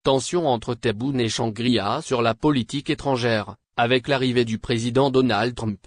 tensions entre Tebboune et Shangri-La sur la politique étrangère, avec l'arrivée du président Donald Trump.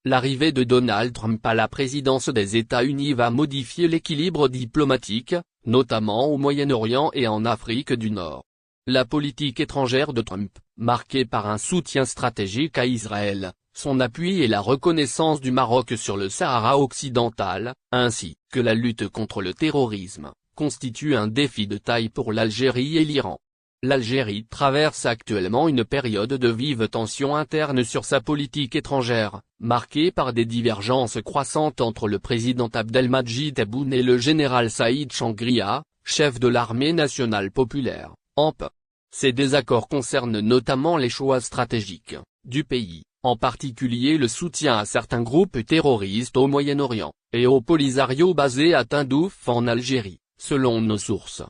L'arrivée de Donald Trump à la présidence des États-Unis va modifier l'équilibre diplomatique, notamment au Moyen-Orient et en Afrique du Nord. La politique étrangère de Trump, marquée par un soutien stratégique à Israël, son appui et la reconnaissance du Maroc sur le Sahara occidental, ainsi que la lutte contre le terrorisme, constitue un défi de taille pour l'Algérie et l'Iran. L'Algérie traverse actuellement une période de vive tension interne sur sa politique étrangère, marquée par des divergences croissantes entre le président Abdelmadjid Tebboune et le général Saïd Shangri-La, chef de l'armée nationale populaire, ANP. Ces désaccords concernent notamment les choix stratégiques du pays, en particulier le soutien à certains groupes terroristes au Moyen-Orient, et au Polisario basé à Tindouf en Algérie, selon nos sources.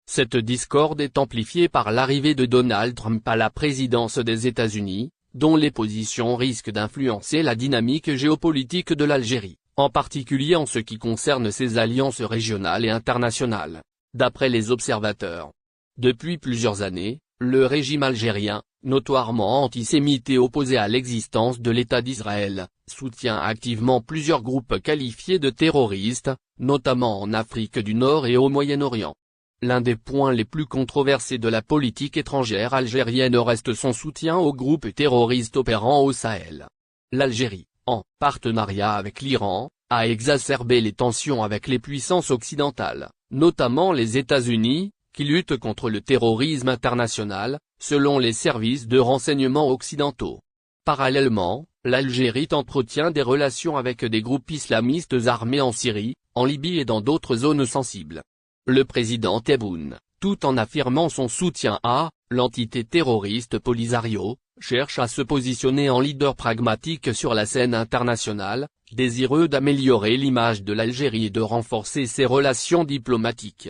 Cette discorde est amplifiée par l'arrivée de Donald Trump à la présidence des États-Unis, dont les positions risquent d'influencer la dynamique géopolitique de l'Algérie, en particulier en ce qui concerne ses alliances régionales et internationales, d'après les observateurs. Depuis plusieurs années, le régime algérien, notoirement antisémite et opposé à l'existence de l'État d'Israël, soutient activement plusieurs groupes qualifiés de terroristes, notamment en Afrique du Nord et au Moyen-Orient. L'un des points les plus controversés de la politique étrangère algérienne reste son soutien aux groupes terroristes opérant au Sahel. L'Algérie, en partenariat avec l'Iran, a exacerbé les tensions avec les puissances occidentales, notamment les États-Unis, qui luttent contre le terrorisme international, selon les services de renseignement occidentaux. Parallèlement, l'Algérie entretient des relations avec des groupes islamistes armés en Syrie, en Libye et dans d'autres zones sensibles. Le président Tebboune, tout en affirmant son soutien à l'entité terroriste Polisario, cherche à se positionner en leader pragmatique sur la scène internationale, désireux d'améliorer l'image de l'Algérie et de renforcer ses relations diplomatiques.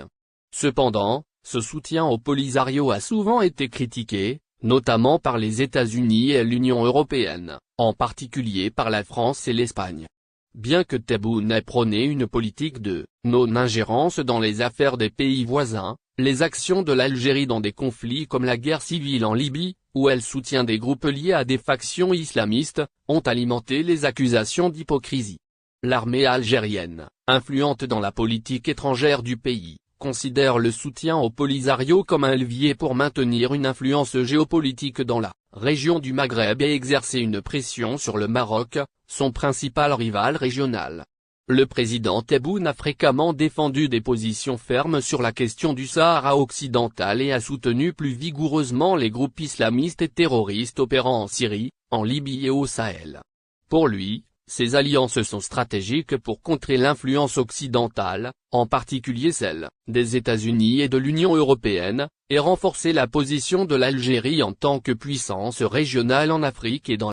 Cependant, ce soutien au Polisario a souvent été critiqué, notamment par les États-Unis et l'Union européenne, en particulier par la France et l'Espagne. Bien que Tebboune ait prôné une politique de non-ingérence dans les affaires des pays voisins, les actions de l'Algérie dans des conflits comme la guerre civile en Libye, où elle soutient des groupes liés à des factions islamistes, ont alimenté les accusations d'hypocrisie. L'armée algérienne, influente dans la politique étrangère du pays, considère le soutien au Polisario comme un levier pour maintenir une influence géopolitique dans la région du Maghreb et exercer une pression sur le Maroc, son principal rival régional. Le président Tebboune a fréquemment défendu des positions fermes sur la question du Sahara occidental et a soutenu plus vigoureusement les groupes islamistes et terroristes opérant en Syrie, en Libye et au Sahel. Pour lui, ces alliances sont stratégiques pour contrer l'influence occidentale, en particulier celle des États-Unis et de l'Union européenne, et renforcer la position de l'Algérie en tant que puissance régionale en Afrique et dans